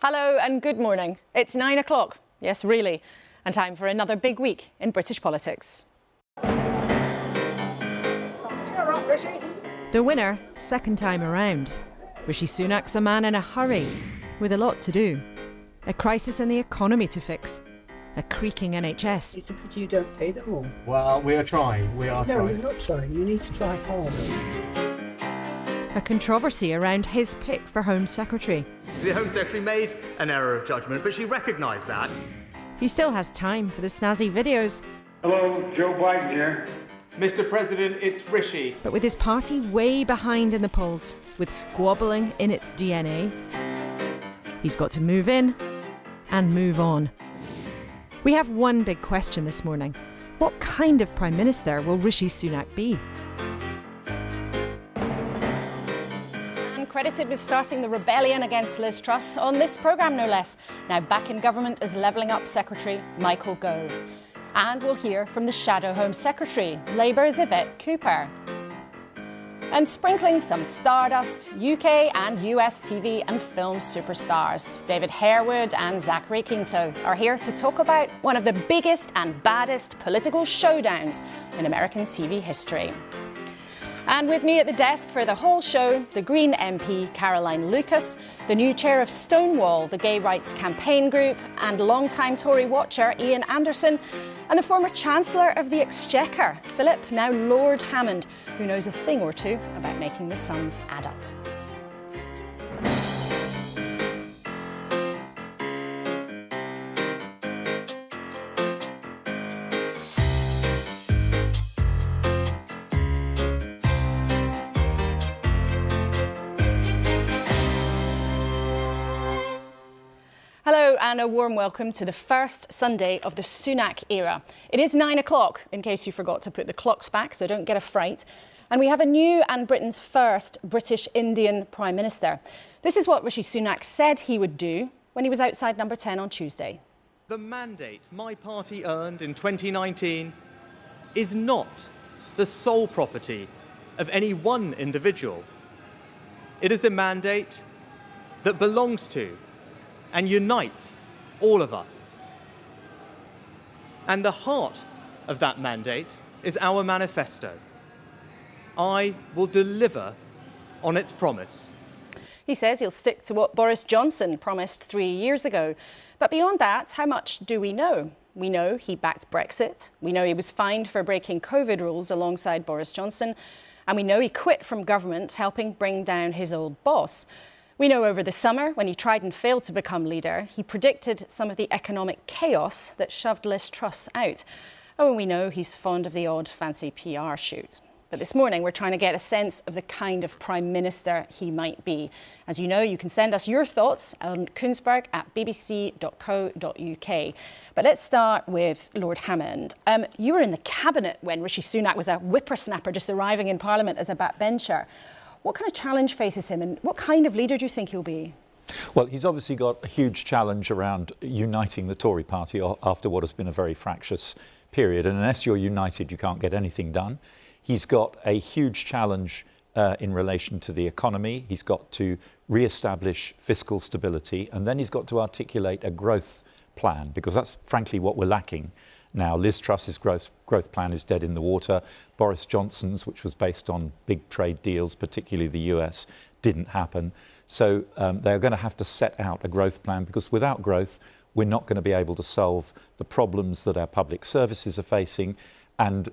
Hello and good morning. It's 9 o'clock. Yes, really. And time for another big week in British politics. The winner, second time around. Rishi Sunak's a man in a hurry, with a lot to do. A crisis in the economy to fix. A creaking NHS. It's because you don't pay them all. Well, we are trying. No, you're not trying. You need to try harder. A controversy around his pick for Home Secretary. The Home Secretary made an error of judgment, but she recognised that. He still has time for the snazzy videos. Hello, Joe Biden here. Mr. President, it's Rishi. But with his party way behind in the polls, with squabbling in its DNA, he's got to move in and move on. We have one big question this morning. What kind of Prime Minister will Rishi Sunak be? Credited with starting the rebellion against Liz Truss on this programme, no less. Now back in government as Levelling Up Secretary Michael Gove. And we'll hear from the Shadow Home Secretary, Labour's Yvette Cooper. And sprinkling some stardust, UK and US TV and film superstars David Harewood and Zachary Quinto are here to talk about one of the biggest and baddest political showdowns in American TV history. And with me at the desk for the whole show, the Green MP Caroline Lucas, the new chair of Stonewall, the gay rights campaign group, and longtime Tory watcher Ian Anderson, and the former Chancellor of the Exchequer, Philip, now Lord Hammond, who knows a thing or two about making the sums add up. Hello and a warm welcome to the first Sunday of the Sunak era. It is 9 o'clock, in case you forgot to put the clocks back, so don't get a fright. And we have a new and Britain's first British Indian Prime Minister. This is what Rishi Sunak said he would do when he was outside Number 10 on Tuesday. The mandate my party earned in 2019 is not the sole property of any one individual. It is a mandate that belongs to and unites all of us. And the heart of that mandate is our manifesto. I will deliver on its promise. He says he'll stick to what Boris Johnson promised 3 years ago. But beyond that, how much do we know? We know he backed Brexit. We know he was fined for breaking COVID rules alongside Boris Johnson. And we know he quit from government, helping bring down his old boss. We know over the summer, when he tried and failed to become leader, he predicted some of the economic chaos that shoved Liz Truss out. Oh, and we know he's fond of the odd fancy PR shoot. But this morning, we're trying to get a sense of the kind of Prime Minister he might be. As you know, you can send us your thoughts on Kuenssberg at bbc.co.uk. But let's start with Lord Hammond. You were in the cabinet when Rishi Sunak was a whippersnapper just arriving in Parliament as a backbencher. What kind of challenge faces him and what kind of leader do you think he'll be? Well, he's obviously got a huge challenge around uniting the Tory party after what has been a very fractious period. And unless you're united, you can't get anything done. He's got a huge challenge in relation to the economy. He's got to re-establish fiscal stability, and then he's got to articulate a growth plan, because that's frankly what we're lacking now. Liz Truss's growth plan is dead in the water. Boris Johnson's, which was based on big trade deals, particularly the US, didn't happen. So they're going to have to set out a growth plan, because without growth, we're not going to be able to solve the problems that our public services are facing and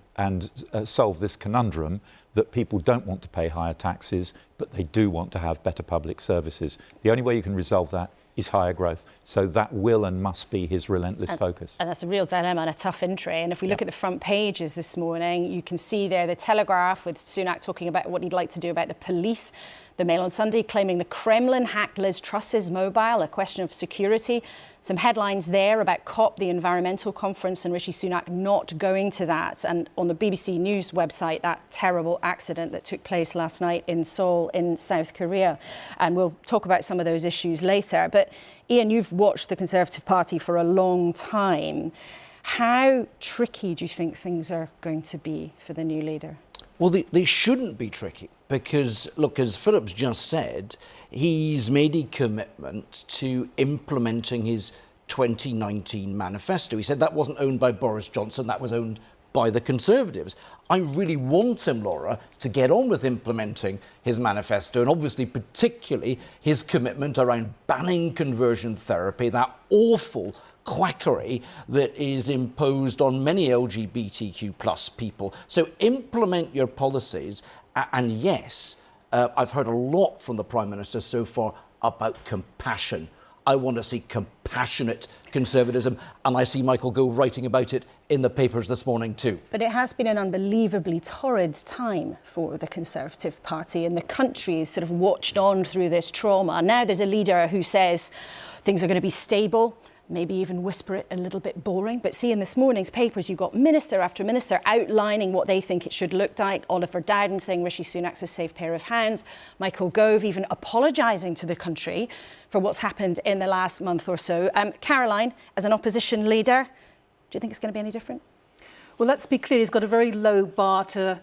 solve this conundrum that people don't want to pay higher taxes, but they do want to have better public services. The only way you can resolve that is higher growth. So that will and must be his relentless focus. And that's a real dilemma and a tough entry. And if we look at the front pages this morning, you can see there the Telegraph with Sunak talking about what he'd like to do about the police. The Mail on Sunday claiming the Kremlin hacked Liz Truss's mobile, a question of security. Some headlines there about COP, the environmental conference, and Rishi Sunak not going to that. And on the BBC News website, that terrible accident that took place last night in Seoul in South Korea. And we'll talk about some of those issues later. But Ian, you've watched the Conservative Party for a long time. How tricky do you think things are going to be for the new leader? Well, they shouldn't be tricky. because, look, as Philip's just said, he's made a commitment to implementing his 2019 manifesto. He said that wasn't owned by Boris Johnson, that was owned by the Conservatives. I really want him, Laura, to get on with implementing his manifesto, and obviously particularly his commitment around banning conversion therapy, that awful quackery that is imposed on many LGBTQ plus people. So implement your policies, and yes, I've heard a lot from the Prime Minister so far about compassion. I want to see compassionate conservatism, and I see Michael Gove writing about it in the papers this morning too. But it has been an unbelievably torrid time for the Conservative Party, and the country has sort of watched on through this trauma. Now there's a leader who says things are going to be stable, maybe even whisper it a little bit boring. But see, in this morning's papers, you've got minister after minister outlining what they think it should look like. Oliver Dowden saying Rishi Sunak's a safe pair of hands. Michael Gove even apologising to the country for what's happened in the last month or so. Caroline, as an opposition leader, do you think it's going to be any different? Well, let's be clear, he's got a very low bar to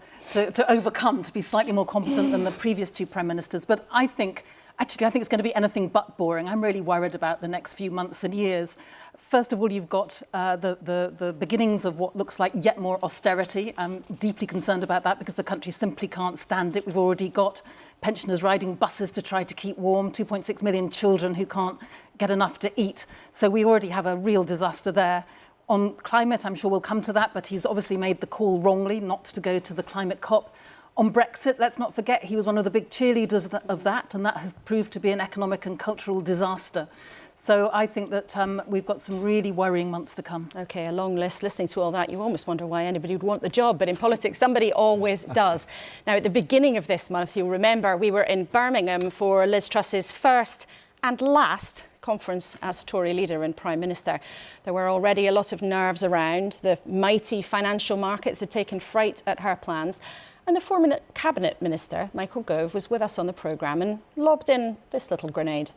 overcome, to be slightly more competent than the previous two Prime Ministers. But I think it's going to be anything but boring. I'm really worried about the next few months and years. First of all, you've got the beginnings of what looks like yet more austerity. I'm deeply concerned about that because the country simply can't stand it. We've already got pensioners riding buses to try to keep warm, 2.6 million children who can't get enough to eat. So we already have a real disaster there. On climate, I'm sure we'll come to that, but he's obviously made the call wrongly not to go to the climate COP. On Brexit, let's not forget he was one of the big cheerleaders of that, and that has proved to be an economic and cultural disaster. So I think that we've got some really worrying months to come. OK, a long list. Listening to all that, you almost wonder why anybody would want the job. But in politics, somebody always does. Now, at the beginning of this month, you'll remember we were in Birmingham for Liz Truss's first and last conference as Tory leader and Prime Minister. There were already a lot of nerves around. The mighty financial markets had taken fright at her plans. And the former Cabinet Minister, Michael Gove, was with us on the programme and lobbed in this little grenade.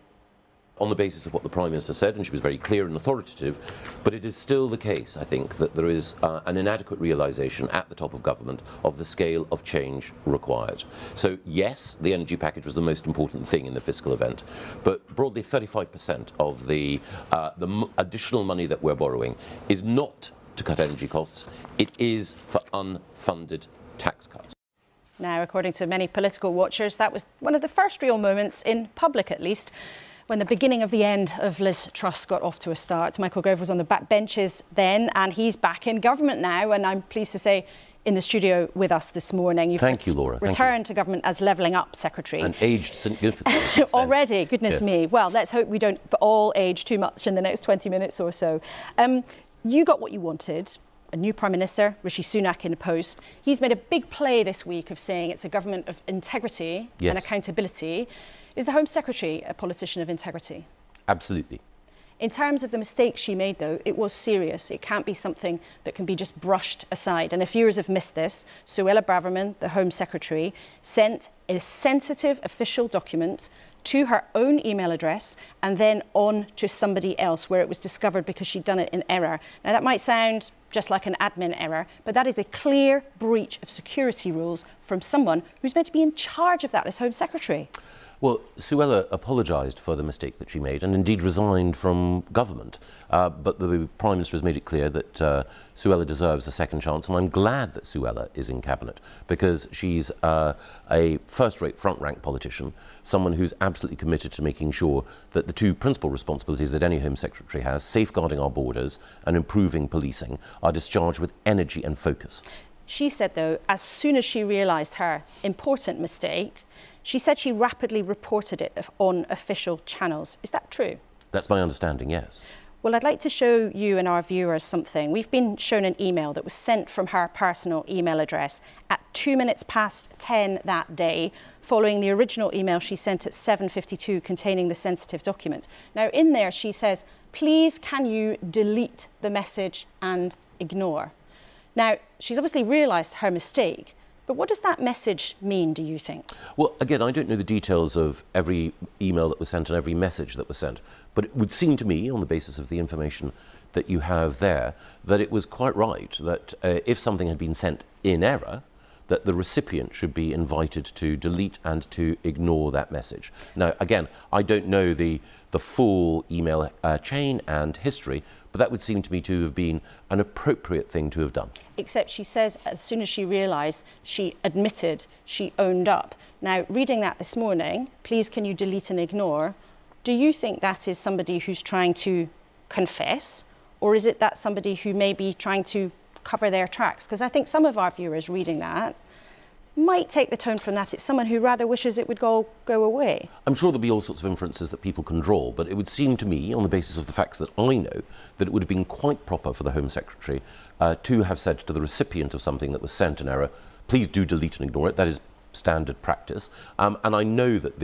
On the basis of what the Prime Minister said, and she was very clear and authoritative, but it is still the case, I think, that there is an inadequate realisation at the top of government of the scale of change required. So, yes, the energy package was the most important thing in the fiscal event, but broadly 35% of the additional money that we're borrowing is not to cut energy costs, it is for unfunded tax cuts. Now, according to many political watchers, that was one of the first real moments, in public at least, when the beginning of the end of Liz Truss got off to a start. Michael Gove was on the back benches then, and he's back in government now, and I'm pleased to say in the studio with us this morning. Thank you, Laura. Returned to government as Levelling Up Secretary. And aged significantly. Already, goodness yes. me. Well, let's hope we don't all age too much in the next 20 minutes or so. You got what you wanted. A new Prime Minister, Rishi Sunak, in post. He's made a big play this week of saying it's a government of integrity yes. and accountability. Is the Home Secretary a politician of integrity? Absolutely. In terms of the mistake she made, though, it was serious. It can't be something that can be just brushed aside. And if viewers have missed this, Suella Braverman, the Home Secretary, sent a sensitive official document to her own email address and then on to somebody else, where it was discovered because she'd done it in error. Now, that might sound just like an admin error, but that is a clear breach of security rules from someone who's meant to be in charge of that as Home Secretary. Well, Suella apologised for the mistake that she made and indeed resigned from government. But the Prime Minister has made it clear that Suella deserves a second chance, and I'm glad that Suella is in Cabinet because she's a first-rate front-rank politician, someone who's absolutely committed to making sure that the two principal responsibilities that any Home Secretary has, safeguarding our borders and improving policing, are discharged with energy and focus. She said, though, as soon as she realised her important mistake, she said she rapidly reported it on official channels. Is that true? That's my understanding, yes. Well, I'd like to show you and our viewers something. We've been shown an email that was sent from her personal email address at 10:02 that day, following the original email she sent at 7:52 containing the sensitive document. Now, in there, she says, please can you delete the message and ignore? Now, she's obviously realised her mistake. But what does that message mean, do you think? Well, again, I don't know the details of every email that was sent and every message that was sent, but it would seem to me, on the basis of the information that you have there, that it was quite right that if something had been sent in error, that the recipient should be invited to delete and to ignore that message. Now, again, I don't know the full email chain and history, but that would seem to me to have been an appropriate thing to have done. Except she says as soon as she realised, she admitted, she owned up. Now, reading that this morning, please can you delete and ignore, do you think that is somebody who's trying to confess, or is it that somebody who may be trying to cover their tracks? Because I think some of our viewers reading that might take the tone from that it's someone who rather wishes it would go away. I'm sure there'll be all sorts of inferences that people can draw, but it would seem to me, on the basis of the facts that I know, that it would have been quite proper for the Home Secretary to have said to the recipient of something that was sent in error, please do delete and ignore it. That is standard practice. And I know that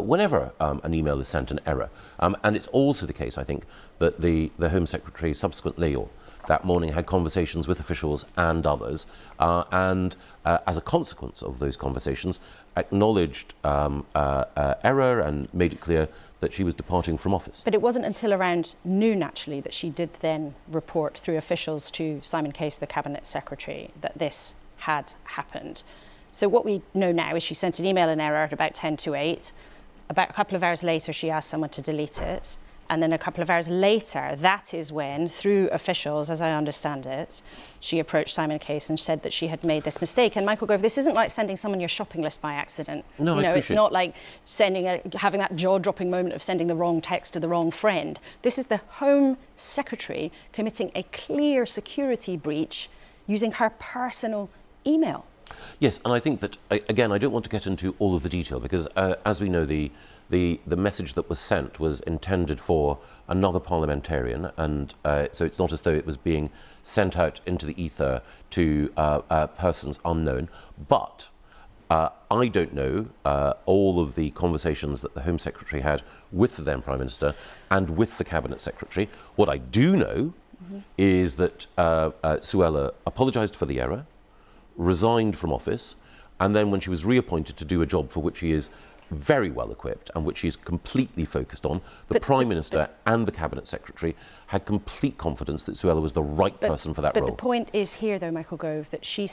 whenever an email is sent in error, and it's also the case, I think, that the Home Secretary subsequently, or that morning, had conversations with officials and others, and as a consequence of those conversations, acknowledged error and made it clear that she was departing from office. But it wasn't until around noon, actually, that she did then report through officials to Simon Case, the Cabinet Secretary, that this had happened. So what we know now is she sent an email in error at about 10 to 8. About a couple of hours later, she asked someone to delete it. And then a couple of hours later, that is when, through officials, as I understand it, she approached Simon Case and said that she had made this mistake. And Michael Gove, this isn't like sending someone your shopping list by accident. No, it's not like having that jaw-dropping moment of sending the wrong text to the wrong friend. This is the Home Secretary committing a clear security breach using her personal email. Yes, and I think that, again, I don't want to get into all of the detail because, as we know, the message that was sent was intended for another parliamentarian, and so it's not as though it was being sent out into the ether to persons unknown. But I don't know all of the conversations that the Home Secretary had with the then Prime Minister and with the Cabinet Secretary. What I do know is that Suella apologised for the error, resigned from office, and then when she was reappointed to do a job for which she is very well equipped and which she's completely focused on, the Prime Minister and the Cabinet Secretary had complete confidence that Suella was the right person for that role. But the point is here, though, Michael Gove, that she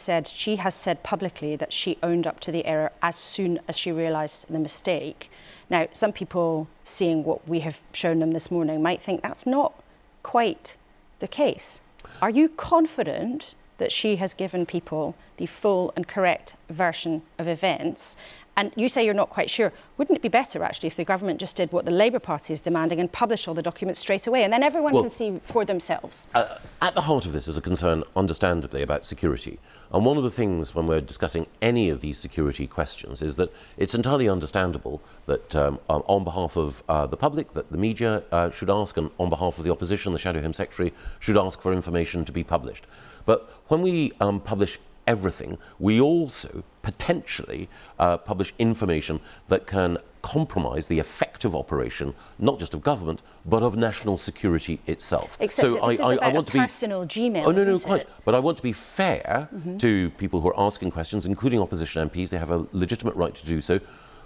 has said publicly that she owned up to the error as soon as she realised the mistake. Now, some people, seeing what we have shown them this morning, might think that's not quite the case. Are you confident that she has given people the full and correct version of events? And you say you're not quite sure. Wouldn't it be better, actually, if the government just did what the Labour Party is demanding and published all the documents straight away, and then everyone can see for themselves? At the heart of this is a concern, understandably, about security. And one of the things when we're discussing any of these security questions is that it's entirely understandable that on behalf of the public, that the media should ask, and on behalf of the opposition, the Shadow Home Secretary should ask for information to be published. But when we publish everything, we also potentially publish information that can compromise the effective operation, not just of government, but of national security itself. Except so that this is about I want a to be personal Gmail. Oh no, quite. It? But I want to be fair to people who are asking questions, including opposition MPs. They have a legitimate right to do so.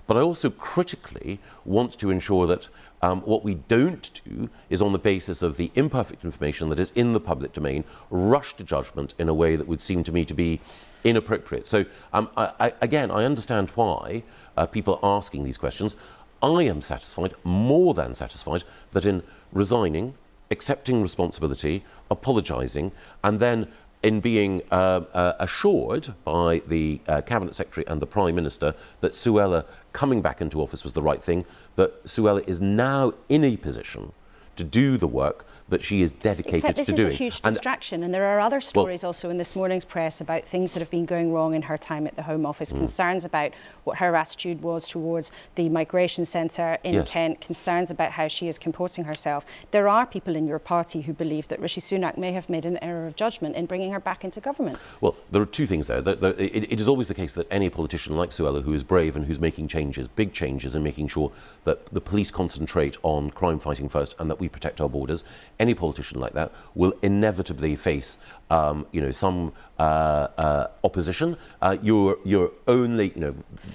But I also critically want to ensure that what we don't do is, on the basis of the imperfect information that is in the public domain, rush to judgment in a way that would seem to me to be inappropriate. So, again, I understand why people are asking these questions. I am satisfied, more than satisfied, that in resigning, accepting responsibility, apologising, and then in being assured by the Cabinet Secretary and the Prime Minister that Suella coming back into office was the right thing, that Suella is now in a position to do the work that she is dedicated to doing. Except this is a huge distraction, and there are other stories also in this morning's press about things that have been going wrong in her time at the Home Office, concerns about what her attitude was towards the migration centre in Kent, concerns about how she is comporting herself. There are people in your party who believe that Rishi Sunak may have made an error of judgment in bringing her back into government. Well, there are two things there. It is always the case that any politician like Suella, who is brave and who's making changes, big changes, and making sure that the police concentrate on crime fighting first and that we protect our borders, any politician like that will inevitably face, some opposition. You're only,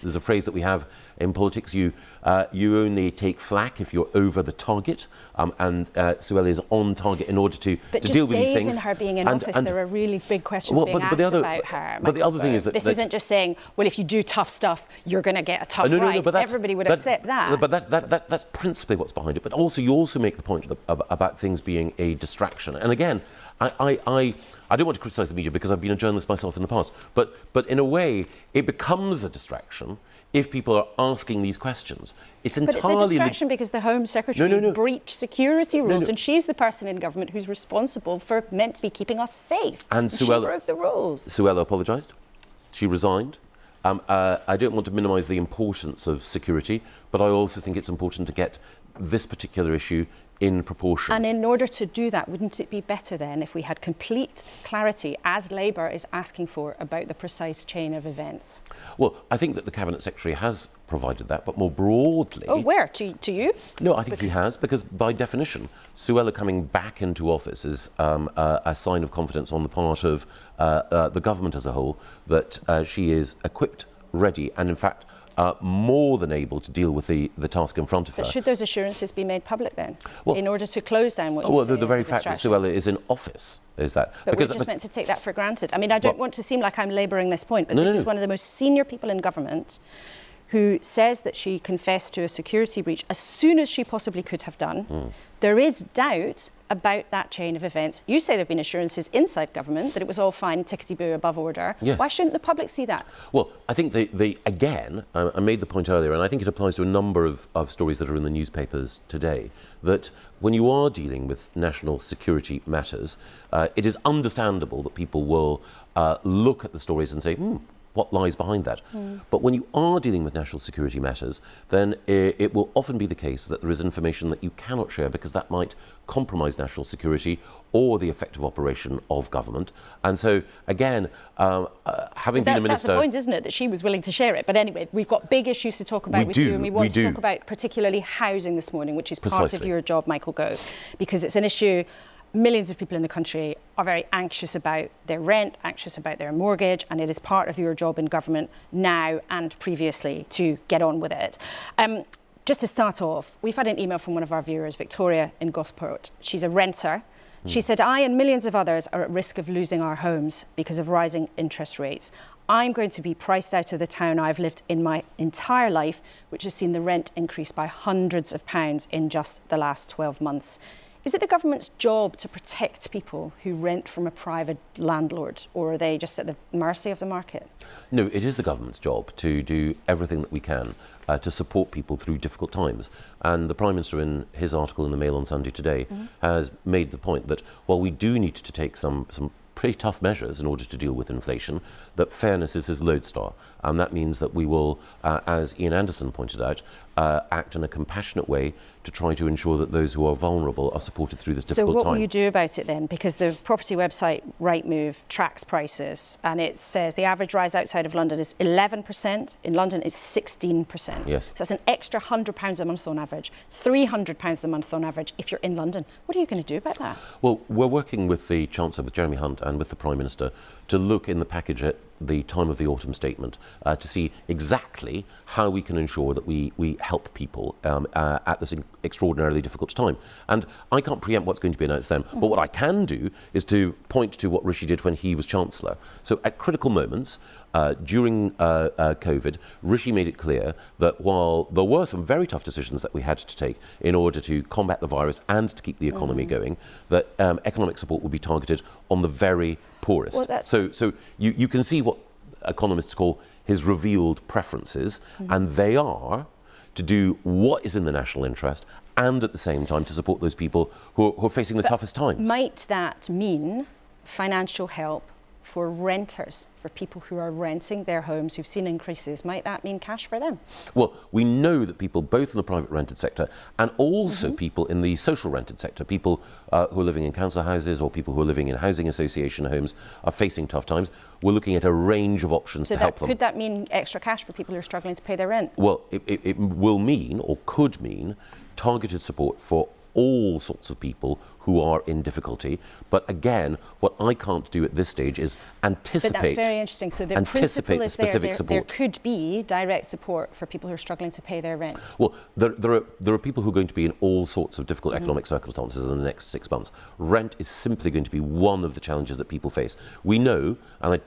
there's a phrase that we have In politics, you only take flack if you're over the target, and Suella is on target in order to deal with these things. But just days in her being in office, there are really big questions being asked about her. But the other thing is that this isn't just saying, well, if you do tough stuff, you're going to get a tough ride. Everybody would accept that. But that's principally what's behind it. But also, you also make the point about things being a distraction. And again, I don't want to criticise the media because I've been a journalist myself in the past, but in a way, it becomes a distraction if people are asking these questions. It's entirely... But it's a distraction because the Home Secretary breached security rules, and she's the person in government who's responsible for meant to be keeping us safe. And she broke the rules. Suella apologised. She resigned. I don't want to minimise the importance of security, but I also think it's important to get this particular issue in proportion. And in order to do that, wouldn't it be better then if we had complete clarity, as Labour is asking for, about the precise chain of events? Well, I think that the Cabinet Secretary has provided that, but more broadly... Oh, where? To you? No, I think he has, because by definition, Suella coming back into office is a sign of confidence on the part of the government as a whole that she is equipped, ready, and in fact more than able to deal with the task in front of her. But should those assurances be made public then, in order to close down what you say the very fact that Suella is in office is that. But we're just meant to take that for granted. I mean, I don't want to seem like I'm labouring this point, but this is one of the most senior people in government who says that she confessed to a security breach as soon as she possibly could have done. There is doubt about that chain of events. You say there have been assurances inside government that it was all fine, tickety-boo, above order. Yes. Why shouldn't the public see that? Well, I think again, I made the point earlier, and I think it applies to a number of stories that are in the newspapers today, that when you are dealing with national security matters, it is understandable that people will look at the stories and say, what lies behind that? But when you are dealing with national security matters, then it will often be the case that there is information that you cannot share because that might compromise national security or the effective operation of government. And so, again, having been a minister... That's the point, isn't it, that she was willing to share it. But anyway, we've got big issues to talk about with you, and we want to talk about particularly housing this morning, which is part of your job, Michael Gove, because it's an issue... Millions of people in the country are very anxious about their rent, anxious about their mortgage, and it is part of your job in government now and previously to get on with it. Just to start off, we've had an email from one of our viewers, Victoria in Gosport. She's a renter. She said, I and millions of others are at risk of losing our homes because of rising interest rates. I'm going to be priced out of the town I've lived in my entire life, which has seen the rent increase by hundreds of pounds in just the last 12 months. Is it the government's job to protect people who rent from a private landlord, or are they just at the mercy of the market? No, it is the government's job to do everything that we can to support people through difficult times. And the Prime Minister, in his article in the Mail on Sunday today, has made the point that while we do need to take some pretty tough measures in order to deal with inflation, that fairness is his lodestar. And that means that we will, as Ian Anderson pointed out, act in a compassionate way to try to ensure that those who are vulnerable are supported through this difficult time. So what will you do about it then? Because the property website Rightmove tracks prices, and it says the average rise outside of London is 11%. In London, it's 16%. Yes. So that's an extra £100 a month on average, £300 a month on average if you're in London. What are you going to do about that? Well, we're working with the Chancellor, with Jeremy Hunt, and with the Prime Minister to look in the package at the time of the autumn statement to see exactly how we can ensure that we help people at this extraordinarily difficult time. And I can't preempt what's going to be announced then, but what I can do is to point to what Rishi did when he was Chancellor. So at critical moments, during COVID, Rishi made it clear that while there were some very tough decisions that we had to take in order to combat the virus and to keep the economy going, that economic support would be targeted on the very poorest. Well, so you can see what economists call his revealed preferences, and they are to do what is in the national interest and at the same time to support those people who are facing the toughest times. Might that mean financial help for renters, for people who are renting their homes who've seen increases? Might that mean cash for them? Well, we know that people both in the private rented sector and also people in the social rented sector, people who are living in council houses or people who are living in housing association homes are facing tough times. We're looking at a range of options to help them. Could that mean extra cash for people who are struggling to pay their rent? Well, it will mean, or could mean, targeted support for all sorts of people who are in difficulty. But again, what I can't do at this stage is anticipate. But that's very interesting. So the anticipate principle the is specific there support. could be direct support for people who are struggling to pay their rent. Well, there are people who are going to be in all sorts of difficult economic circumstances in the next 6 months. Rent is simply going to be one of the challenges that people face. We know, and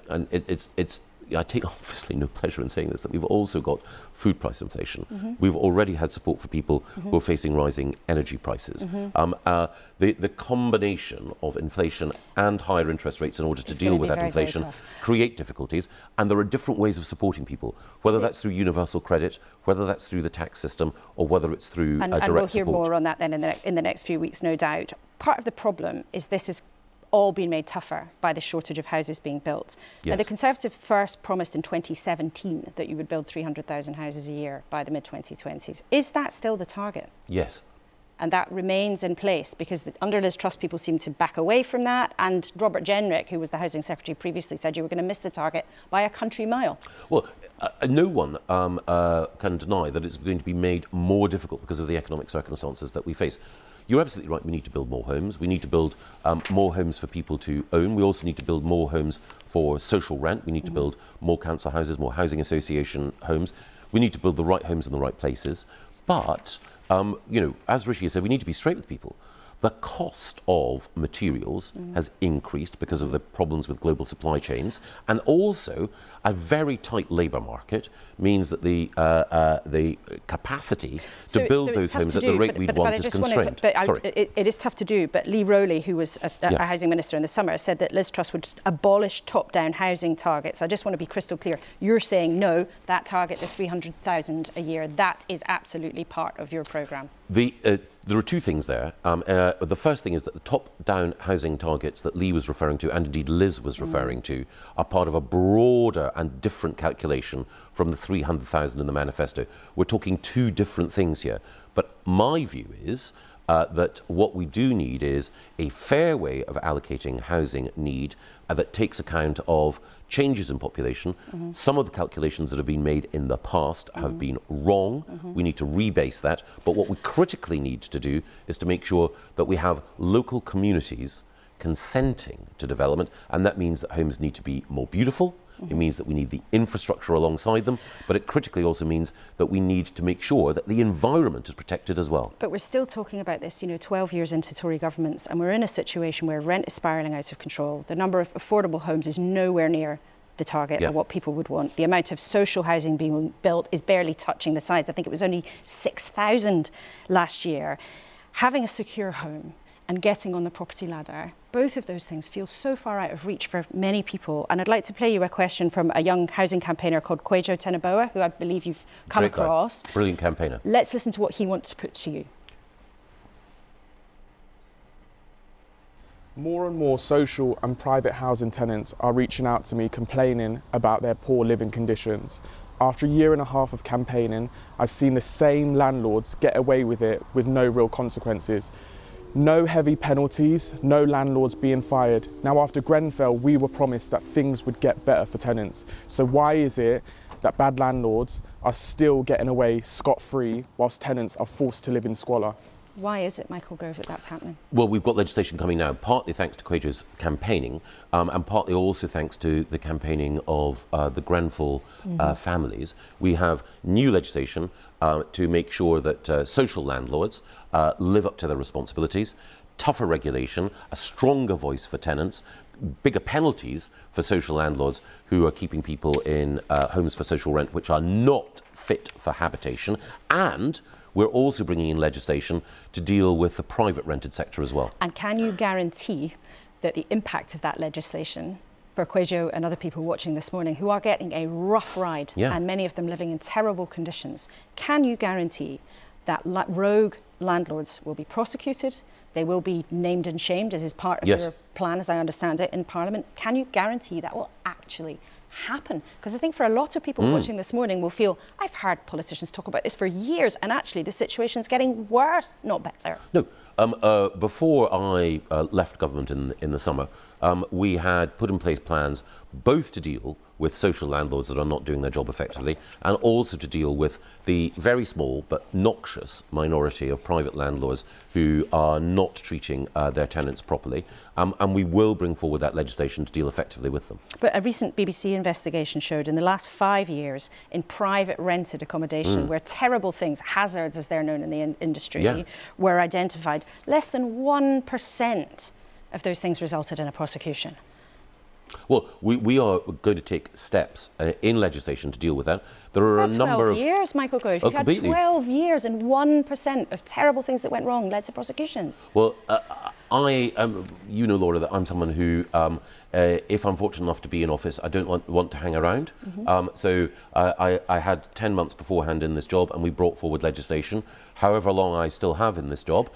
I take obviously no pleasure in saying this, that we've also got food price inflation. We've already had support for people who are facing rising energy prices. The combination of inflation and higher interest rates in order to deal with that inflation create difficulties, and there are different ways of supporting people, whether that's through universal credit, whether that's through the tax system, or whether it's through direct support. And we'll hear more on that then in the next few weeks, no doubt. Part of the problem is this is all been made tougher by the shortage of houses being built. Yes. Now, the Conservative first promised in 2017 that you would build 300,000 houses a year by the mid-2020s. Is that still the target? Yes. And that remains in place because under Liz Truss people seem to back away from that, and Robert Jenrick, who was the Housing Secretary previously, said you were going to miss the target by a country mile. Well, no one can deny that it's going to be made more difficult because of the economic circumstances that we face. You're absolutely right, we need to build more homes. We need to build more homes for people to own. We also need to build more homes for social rent. We need to build more council houses, more housing association homes. We need to build the right homes in the right places. But, as Rishi said, we need to be straight with people. The cost of materials has increased because of the problems with global supply chains, and also a very tight labour market means that the capacity to build those homes at the rate we'd want is constrained. It is tough to do, but Lee Rowley, who was a housing minister in the summer, said that Liz Truss would abolish top-down housing targets. I just want to be crystal clear. You're saying no, that target, the 300,000 a year, that is absolutely part of your programme. There are two things there. The first thing is that the top-down housing targets that Lee was referring to, and indeed Liz was referring to, are part of a broader and different calculation from the 300,000 in the manifesto. We're talking two different things here. But my view is that what we do need is a fair way of allocating housing need that takes account of changes in population. Some of the calculations that have been made in the past have been wrong. We need to rebase that. But what we critically need to do is to make sure that we have local communities consenting to development, and that means that homes need to be more beautiful. It means that we need the infrastructure alongside them, but it critically also means that we need to make sure that the environment is protected as well. But we're still talking about this, 12 years into Tory governments, and we're in a situation where rent is spiralling out of control. The number of affordable homes is nowhere near the target of what people would want. The amount of social housing being built is barely touching the sides. I think it was only 6,000 last year. Having a secure home and getting on the property ladder, both of those things feel so far out of reach for many people. And I'd like to play you a question from a young housing campaigner called Kwejo Teneboa, who I believe you've come across. Brilliant campaigner. Let's listen to what he wants to put to you. More and more social and private housing tenants are reaching out to me complaining about their poor living conditions. After a year and a half of campaigning, I've seen the same landlords get away with it with no real consequences. No heavy penalties, no landlords being fired. Now, after Grenfell, we were promised that things would get better for tenants. So why is it that bad landlords are still getting away scot-free whilst tenants are forced to live in squalor? Why is it, Michael Gove, that that's happening? Well, we've got legislation coming now, partly thanks to Kwejo's campaigning, and partly also thanks to the campaigning of the Grenfell families. We have new legislation to make sure that social landlords live up to their responsibilities, tougher regulation, a stronger voice for tenants, bigger penalties for social landlords who are keeping people in homes for social rent which are not fit for habitation, and we're also bringing in legislation to deal with the private rented sector as well. And can you guarantee that the impact of that legislation for Kwejo and other people watching this morning who are getting a rough ride, and many of them living in terrible conditions, can you guarantee that rogue landlords will be prosecuted, they will be named and shamed, as is part of your plan, as I understand it, in Parliament? Can you guarantee that will actually happen? Because I think for a lot of people watching this morning will feel, I've heard politicians talk about this for years, and actually the situation's getting worse, not better. No. Before I left government in the summer, we had put in place plans both to deal with social landlords that are not doing their job effectively, and also to deal with the very small but noxious minority of private landlords who are not treating their tenants properly. And we will bring forward that legislation to deal effectively with them. But a recent BBC investigation showed in the last 5 years in private rented accommodation where terrible things, hazards as they're known in the industry, were identified, less than 1% of those things resulted in a prosecution. Well, we are going to take steps in legislation to deal with that. There are a number of 12 years, Michael Gove. You've had 12 years and 1% of terrible things that went wrong led to prosecutions. Well, you know, Laura, that I'm someone who, if I'm fortunate enough to be in office, I don't want to hang around. So I had 10 months beforehand in this job, and we brought forward legislation. However long I still have in this job,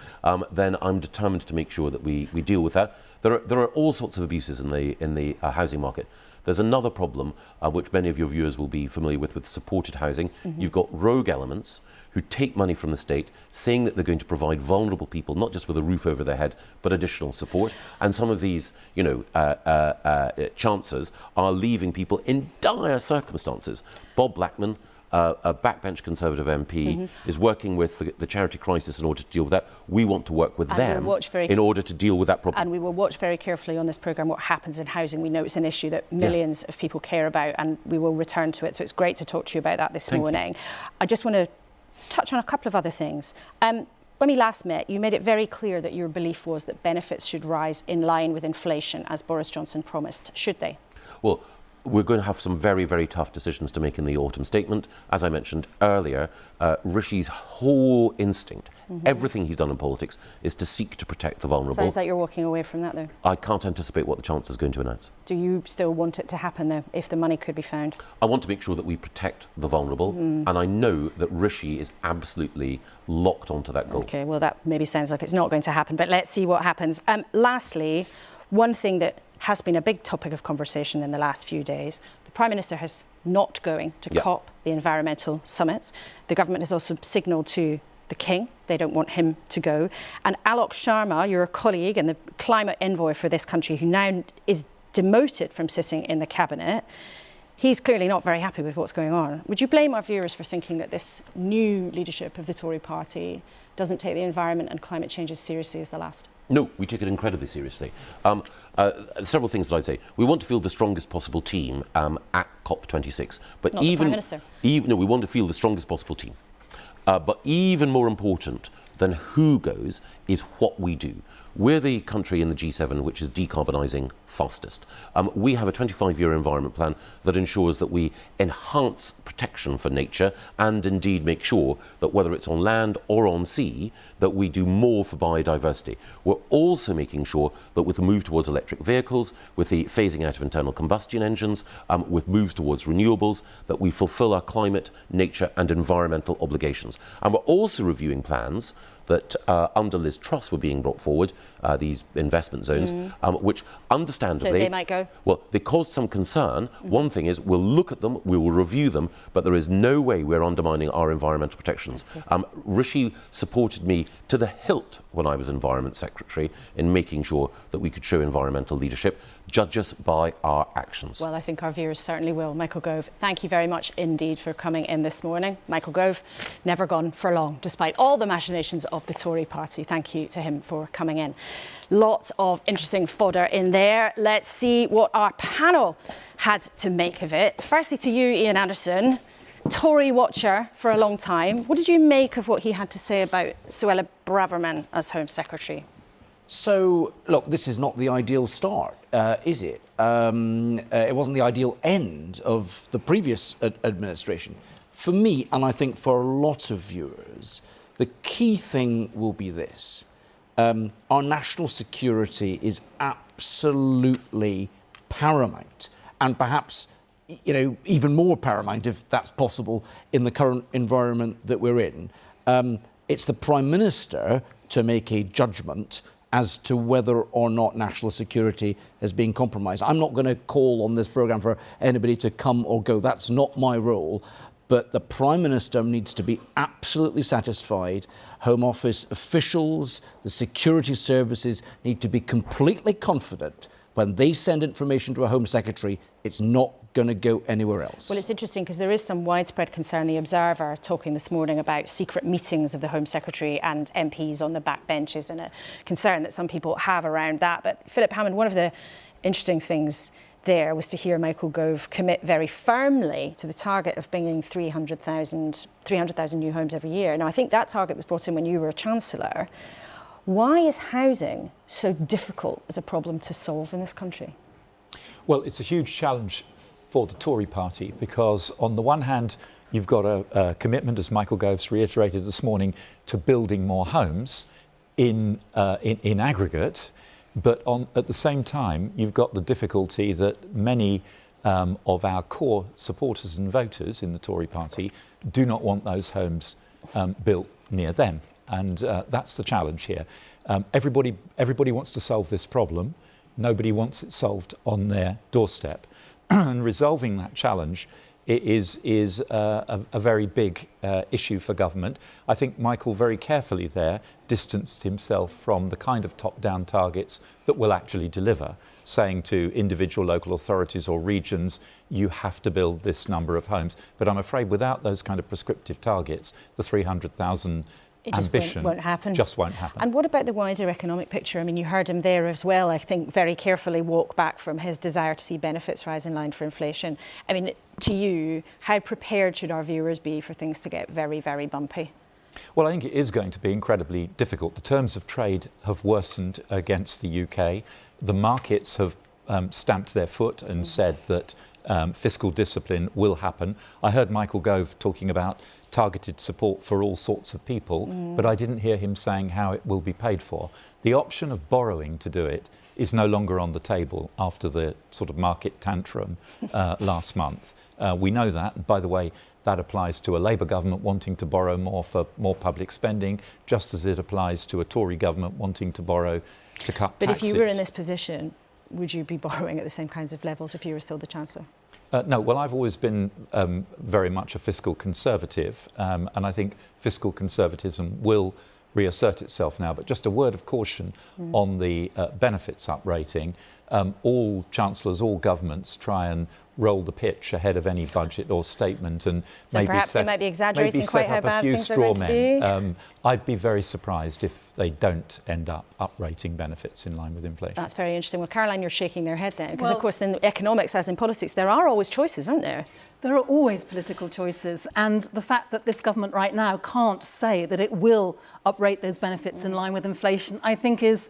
then I'm determined to make sure that we deal with that. There are all sorts of abuses in the housing market. There's another problem, which many of your viewers will be familiar with supported housing. You've got rogue elements who take money from the state, saying that they're going to provide vulnerable people, not just with a roof over their head, but additional support. And some of these, you know, chancers are leaving people in dire circumstances. Bob Blackman, a backbench Conservative MP, is working with the charity crisis in order to deal with that. We want to work with them in order to deal with that problem. And we will watch very carefully on this programme what happens in housing. We know it's an issue that millions of people care about, and we will return to it. So it's great to talk to you about that this morning. I just want to touch on a couple of other things. When we last met, you made it very clear that your belief was that benefits should rise in line with inflation, as Boris Johnson promised. Should they? Well, we're going to have some very, very tough decisions to make in the autumn statement. As I mentioned earlier, Rishi's whole instinct, everything he's done in politics, is to seek to protect the vulnerable. Sounds like you're walking away from that, though. I can't anticipate what the Chancellor is going to announce. Do you still want it to happen, though, if the money could be found? I want to make sure that we protect the vulnerable, and I know that Rishi is absolutely locked onto that goal. OK, well, that maybe sounds like it's not going to happen, but let's see what happens. Lastly, one thing that has been a big topic of conversation in the last few days. The Prime Minister is not going to COP, the environmental summit. The government has also signalled to the King they don't want him to go. And Alok Sharma, your colleague and the climate envoy for this country, who now is demoted from sitting in the cabinet, he's clearly not very happy with what's going on. Would you blame our viewers for thinking that this new leadership of the Tory party doesn't take the environment and climate change as seriously as the last? No, we take it incredibly seriously. Several things that I'd say. We want to field the strongest possible team at COP26. But not the Prime Minister. No, we want to field the strongest possible team. But even more important than who goes is what we do. We're the country in the G7 which is decarbonising fastest. We have a 25-year environment plan that ensures that we enhance protection for nature and indeed make sure that whether it's on land or on sea, that we do more for biodiversity. We're also making sure that with the move towards electric vehicles, with the phasing out of internal combustion engines, with moves towards renewables, that we fulfil our climate, nature and environmental obligations. And we're also reviewing plans that under Liz Truss were being brought forward, these investment zones, which understandably... So they might go? Well, they caused some concern. One thing is we'll look at them, we will review them, but there is no way we're undermining our environmental protections. Rishi supported me to the hilt when I was Environment Secretary in making sure that we could show environmental leadership. Judge us by our actions. Well, I think our viewers certainly will. Michael Gove, thank you very much indeed for coming in this morning. Michael Gove, never gone for long, despite all the machinations of the Tory party. Thank you to him for coming in. Lots of interesting fodder in there. Let's see what our panel had to make of it. Firstly to you, Ian Anderson, Tory watcher for a long time. What did you make of what he had to say about Suella Braverman as Home Secretary? So, look, this is not the ideal start, is it? It wasn't the ideal end of the previous administration. For me, and I think for a lot of viewers, the key thing will be this. Our national security is absolutely paramount, and perhaps, you know, even more paramount, if that's possible, in the current environment that we're in. It's the Prime Minister to make a judgment as to whether or not national security has been compromised. I'm not going to call on this programme for anybody to come or go. That's not my role. But the Prime Minister needs to be absolutely satisfied. Home Office officials, the security services need to be completely confident When they send information to a Home Secretary, it's not going to go anywhere else. Well, it's interesting because there is some widespread concern. The Observer talking this morning about secret meetings of the Home Secretary and MPs on the backbenches, and a concern that some people have around that. But Philip Hammond, one of the interesting things there was to hear Michael Gove commit very firmly to the target of bringing 300,000 new homes every year. Now, I think that target was brought in when you were Chancellor. Why is housing so difficult as a problem to solve in this country? Well, it's a huge challenge for the Tory party because on the one hand, you've got a commitment, as Michael Gove's reiterated this morning, to building more homes in aggregate. But at the same time, you've got the difficulty that many of our core supporters and voters in the Tory party do not want those homes built near them. And that's the challenge here. Everybody wants to solve this problem. Nobody wants it solved on their doorstep. And resolving that challenge is a very big issue for government. I think Michael very carefully there distanced himself from the kind of top-down targets that will actually deliver, saying to individual local authorities or regions, you have to build this number of homes. But I'm afraid without those kind of prescriptive targets, the 300,000 ambition won't happen. Just won't happen. And what about the wider economic picture? I mean, you heard him there as well, I think, very carefully walk back from his desire to see benefits rise in line for inflation. I mean, to you, how prepared should our viewers be for things to get very, very bumpy? Well, I think it is going to be incredibly difficult. The terms of trade have worsened against the UK. The markets have stamped their foot and said that fiscal discipline will happen. I heard Michael Gove talking about targeted support for all sorts of people, but I didn't hear him saying how it will be paid for. The option of borrowing to do it is no longer on the table after the sort of market tantrum last month. We know that. And by the way, that applies to a Labour government wanting to borrow more for more public spending, just as it applies to a Tory government wanting to borrow to cut taxes. But if you were in this position, would you be borrowing at the same kinds of levels if you were still the Chancellor? No, well, I've always been very much a fiscal conservative, and I think fiscal conservatism will reassert itself now. But just a word of caution on the benefits uprating. All chancellors, all governments try and roll the pitch ahead of any budget or statement, and so perhaps they might be exaggerating quite how bad things are going to be. I'd be very surprised if they don't end up uprating benefits in line with inflation. That's very interesting. Well, Caroline, you're shaking their head then, because of course in economics, as in politics, there are always choices, aren't there? There are always political choices, and the fact that this government right now can't say that it will uprate those benefits in line with inflation, I think is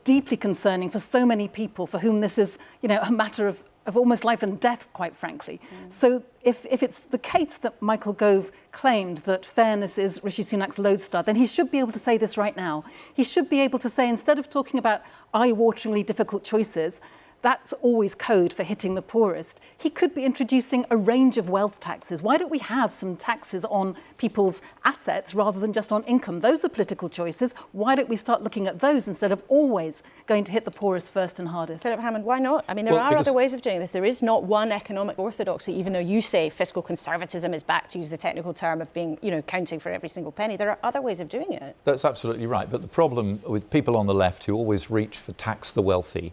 deeply concerning for so many people for whom this is, a matter of almost life and death, quite frankly. So if it's the case that Michael Gove claimed that fairness is Rishi Sunak's lodestar, then he should be able to say this right now. He should be able to say, instead of talking about eye-wateringly difficult choices, that's always code for hitting the poorest, he could be introducing a range of wealth taxes. Why don't we have some taxes on people's assets rather than just on income? Those are political choices. Why don't we start looking at those instead of always going to hit the poorest first and hardest? Philip Hammond, why not? I mean, there are other ways of doing this. There is not one economic orthodoxy, even though you say fiscal conservatism is back, to use the technical term of being, counting for every single penny. There are other ways of doing it. That's absolutely right. But the problem with people on the left who always reach for tax the wealthy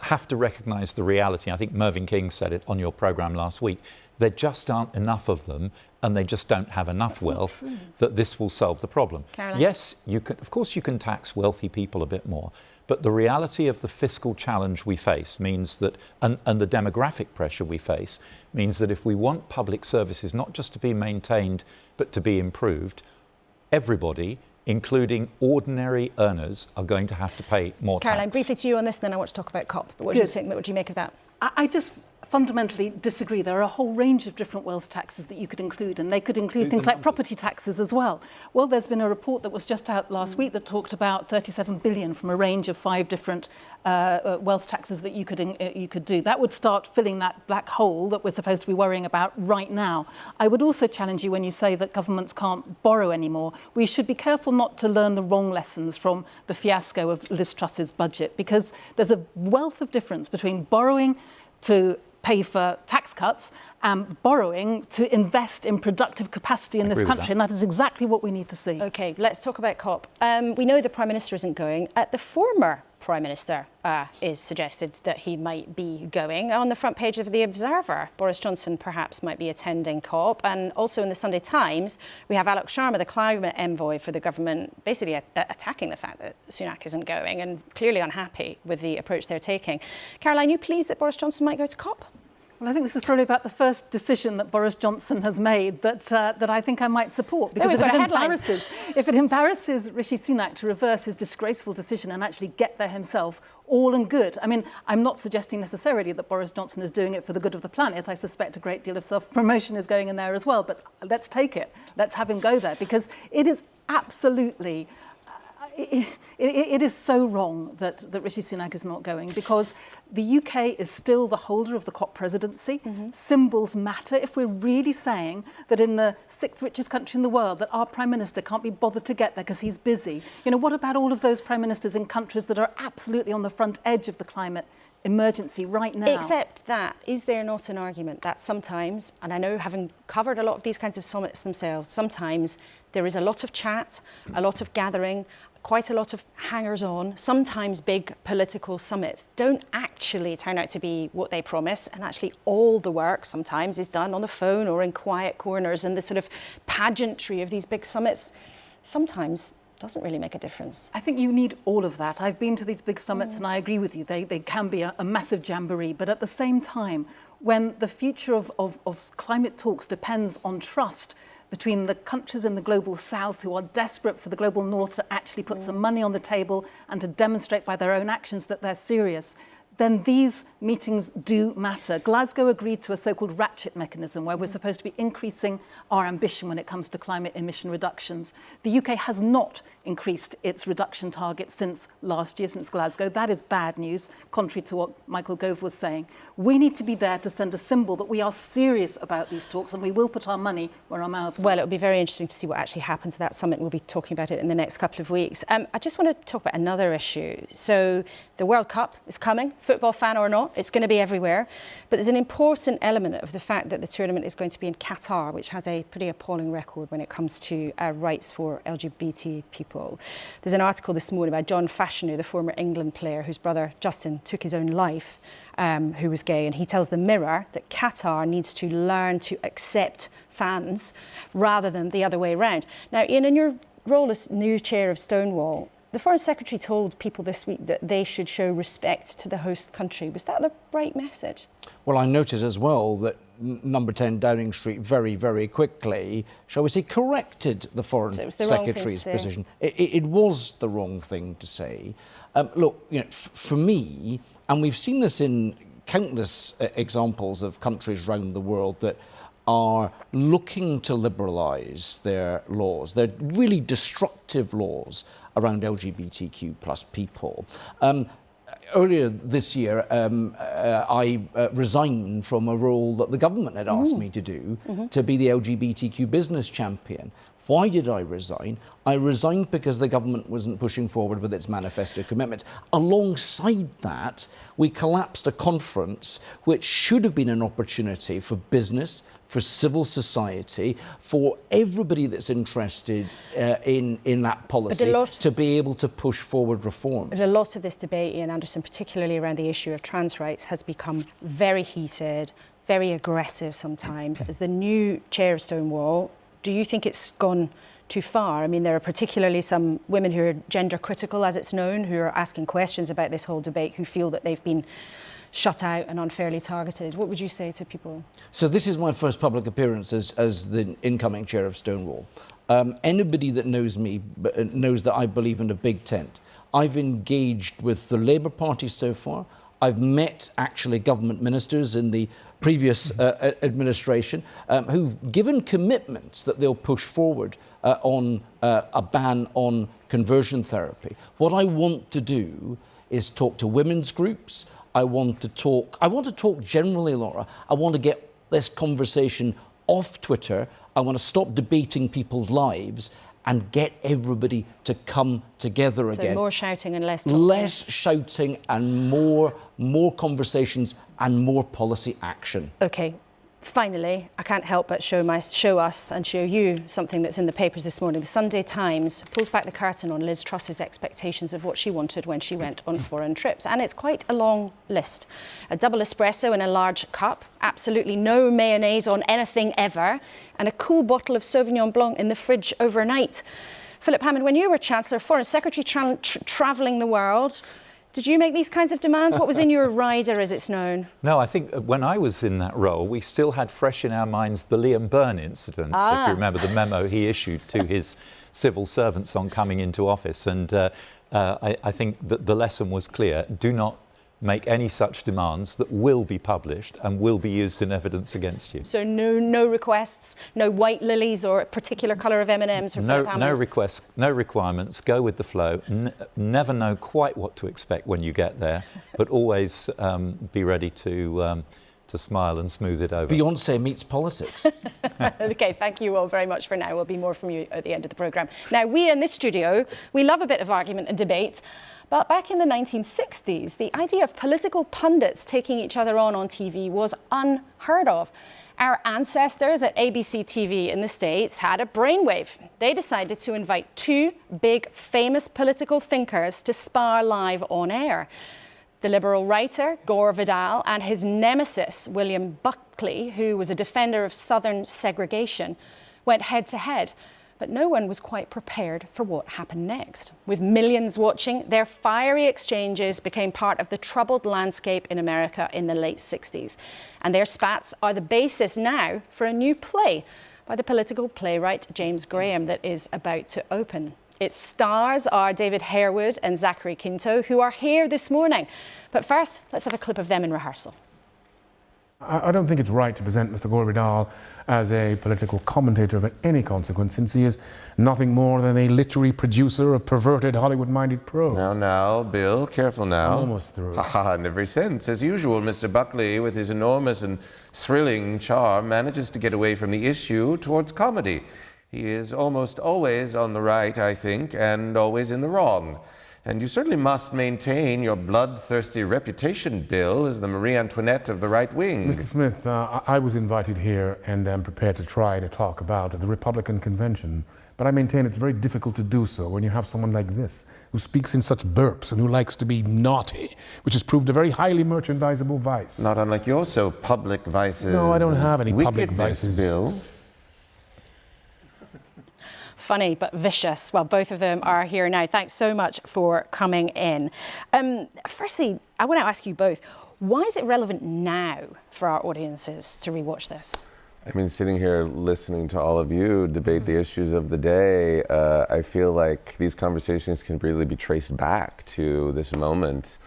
have to recognise the reality. I think Mervyn King said it on your programme last week. There just aren't enough of them, and they just don't have enough wealth that this will solve the problem. Caroline? Yes, of course you can tax wealthy people a bit more, but the reality of the fiscal challenge we face means that, and the demographic pressure we face, means that if we want public services not just to be maintained, but to be improved, everybody, including ordinary earners, are going to have to pay more tax. Caroline, briefly to you on this, and then I want to talk about COP. What do you think? What do you make of that? I just fundamentally disagree. There are a whole range of different wealth taxes that you could include, and they could include things like property taxes as well. Well, there's been a report that was just out last week that talked about 37 billion from a range of 5 different wealth taxes that you could do. That would start filling that black hole that we're supposed to be worrying about right now. I would also challenge you when you say that governments can't borrow anymore. We should be careful not to learn the wrong lessons from the fiasco of Liz Truss's budget, because there's a wealth of difference between borrowing to pay for tax cuts borrowing to invest in productive capacity in this country. And that is exactly what we need to see. OK, let's talk about COP. We know the Prime Minister isn't going. The former Prime Minister is suggested that he might be going. On the front page of The Observer, Boris Johnson perhaps might be attending COP. And also in the Sunday Times, we have Alok Sharma, the climate envoy for the government, basically attacking the fact that Sunak isn't going and clearly unhappy with the approach they're taking. Caroline, are you pleased that Boris Johnson might go to COP? Well, I think this is probably about the first decision that Boris Johnson has made that I think I might support. Because if it embarrasses Rishi Sunak to reverse his disgraceful decision and actually get there himself, all and good. I mean, I'm not suggesting necessarily that Boris Johnson is doing it for the good of the planet. I suspect a great deal of self-promotion is going in there as well. But let's take it. Let's have him go there, because it is absolutely... It is so wrong that Rishi Sunak is not going, because the UK is still the holder of the COP presidency. Symbols matter. If we're really saying that in the 6th richest country in the world that our Prime Minister can't be bothered to get there because he's busy, what about all of those Prime Ministers in countries that are absolutely on the front edge of the climate emergency right now? Except that, is there not an argument that sometimes, and I know having covered a lot of these kinds of summits themselves, sometimes there is a lot of chat, a lot of gathering, quite a lot of hangers-on. Sometimes big political summits don't actually turn out to be what they promise, and actually all the work sometimes is done on the phone or in quiet corners, and the sort of pageantry of these big summits sometimes doesn't really make a difference. I think you need all of that. I've been to these big summits and I agree with you. They can be a massive jamboree, but at the same time, when the future of climate talks depends on trust between the countries in the global south who are desperate for the global north to actually put some money on the table and to demonstrate by their own actions that they're serious, then these meetings do matter. Glasgow agreed to a so-called ratchet mechanism where we're supposed to be increasing our ambition when it comes to climate emission reductions. The UK has not increased its reduction target since last year, since Glasgow. That is bad news, contrary to what Michael Gove was saying. We need to be there to send a symbol that we are serious about these talks and we will put our money where our mouths are. Well, it'll be very interesting to see what actually happens at that summit. We'll be talking about it in the next couple of weeks. I just want to talk about another issue. So the World Cup is coming, football fan or not, it's going to be everywhere. But there's an important element of the fact that the tournament is going to be in Qatar, which has a pretty appalling record when it comes to rights for LGBT people. There's an article this morning by John Fashanu, the former England player whose brother Justin took his own life, who was gay, and he tells the Mirror that Qatar needs to learn to accept fans rather than the other way around. Now, Ian, in your role as new chair of Stonewall, the Foreign Secretary told people this week that they should show respect to the host country. Was that the right message? Well, I noticed as well that number 10 Downing Street very, very quickly, shall we say, corrected the Foreign Secretary's position. It was the wrong thing to say. Look, for me, and we've seen this in countless examples of countries around the world that are looking to liberalise their laws. They're really destructive laws around LGBTQ plus people. Earlier this year, I resigned from a role that the government had asked me to do, to be the LGBTQ business champion. Why did I resign? I resigned because the government wasn't pushing forward with its manifesto commitments. Alongside that, we collapsed a conference which should have been an opportunity for business, for civil society, for everybody that's interested in that policy to be able to push forward reform. But a lot of this debate, Ian Anderson, particularly around the issue of trans rights, has become very heated, very aggressive sometimes. As the new chair of Stonewall, do you think it's gone too far? I mean, there are particularly some women who are gender critical, as it's known, who are asking questions about this whole debate, who feel that they've been shut out and unfairly targeted. What would you say to people? So this is my first public appearance as the incoming chair of Stonewall. Anybody that knows me knows that I believe in a big tent. I've engaged with the Labour Party so far. I've met actually government ministers in the previous administration who've given commitments that they'll push forward on a ban on conversion therapy. What I want to do is talk to women's groups. I want to talk generally, Laura. I want to get this conversation off Twitter. I want to stop debating people's lives and get everybody to come together again. So more shouting and less talking. Less shouting and more conversations and more policy action. OK. Finally, I can't help but show us and show you something that's in the papers this morning. The Sunday Times pulls back the curtain on Liz Truss's expectations of what she wanted when she went on foreign trips. And it's quite a long list. A double espresso in a large cup, absolutely no mayonnaise on anything ever, and a cool bottle of Sauvignon Blanc in the fridge overnight. Philip Hammond, when you were Chancellor, Foreign Secretary travelling the world, did you make these kinds of demands? What was in your rider, as it's known? No, I think when I was in that role, we still had fresh in our minds the Liam Byrne incident, if you remember the memo he issued to his civil servants on coming into office. And I think that the lesson was clear. Do not make any such demands that will be published and will be used in evidence against you. So no requests, no white lilies or a particular colour of M&Ms for Philip Hammond? No requests, no requirements, go with the flow. Never know quite what to expect when you get there, but always be ready to smile and smooth it over. Beyonce meets politics. OK, thank you all very much for now. We'll be more from you at the end of the programme. Now, we in this studio, we love a bit of argument and debate. But back in the 1960s, the idea of political pundits taking each other on TV was unheard of. Our ancestors at ABC TV in the States had a brainwave. They decided to invite two big, famous political thinkers to spar live on air. The Liberal writer, Gore Vidal, and his nemesis, William Buckley, who was a defender of Southern segregation, went head-to-head. But no one was quite prepared for what happened next. With millions watching, their fiery exchanges became part of the troubled landscape in America in the late 60s. And their spats are the basis now for a new play by the political playwright James Graham that is about to open. Its stars are David Harewood and Zachary Quinto, who are here this morning. But first, let's have a clip of them in rehearsal. I don't think it's right to present Mr. Gore Vidal as a political commentator of any consequence, since he is nothing more than a literary producer of perverted Hollywood-minded prose. Now, Bill, careful now. I'm almost through. In every sense. As usual, Mr. Buckley, with his enormous and thrilling charm, manages to get away from the issue towards comedy. He is almost always on the right, I think, and always in the wrong. And you certainly must maintain your bloodthirsty reputation, Bill, as the Marie Antoinette of the right wing. Mr. Smith, I was invited here and am prepared to try to talk about the Republican convention, but I maintain it's very difficult to do so when you have someone like this, who speaks in such burps and who likes to be naughty, which has proved a very highly merchandisable vice. Not unlike your so public vices. No, I don't have any public vices. Bill. Funny but vicious. Well, both of them are here now. Thanks so much for coming in. Firstly, I want to ask you both, why is it relevant now for our audiences to rewatch this? I mean, sitting here listening to all of you debate the issues of the day, I feel like these conversations can really be traced back to this moment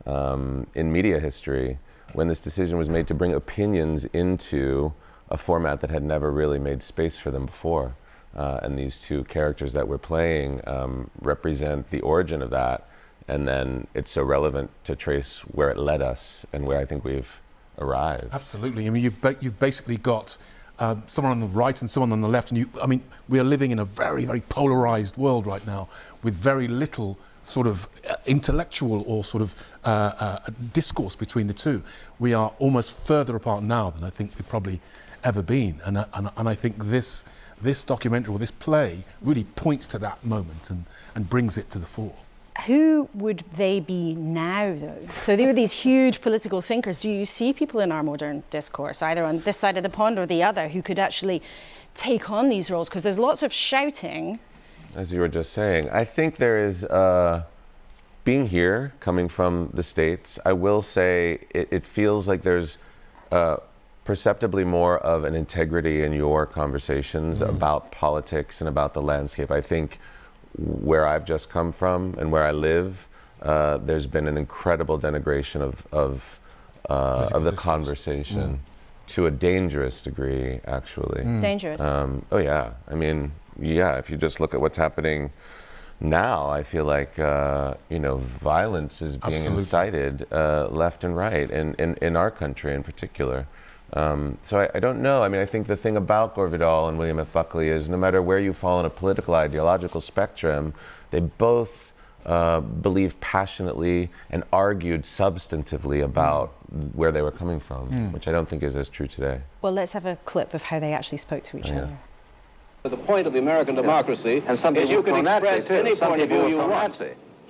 in media history when this decision was made to bring opinions into a format that had never really made space for them before. And these two characters that we're playing represent the origin of that, and then it's so relevant to trace where it led us and where I think we've arrived. Absolutely. I mean, you've basically got someone on the right and someone on the left, and we are living in a very, very polarized world right now with very little sort of intellectual or sort of discourse between the two. We are almost further apart now than I think we've probably ever been, and I think this documentary or this play really points to that moment and brings it to the fore. Who would they be now, though? So they were these huge political thinkers. Do you see people in our modern discourse, either on this side of the pond or the other, who could actually take on these roles? Because there's lots of shouting. As you were just saying, I think there is, being here, coming from the States, I will say it feels like there's perceptibly more of an integrity in your conversations about politics and about the landscape. I think where I've just come from and where I live, there's been an incredible denigration of the conversation to a dangerous degree, actually. Dangerous? Oh yeah, I mean, yeah, if you just look at what's happening now, I feel like, violence is being incited left and right in our country in particular. So I don't know. I mean, I think the thing about Gore Vidal and William F. Buckley is no matter where you fall on a political, ideological spectrum, they both believed passionately and argued substantively about where they were coming from, which I don't think is as true today. Well, let's have a clip of how they actually spoke to each other. The point of the American democracy is you can express any point of view you want.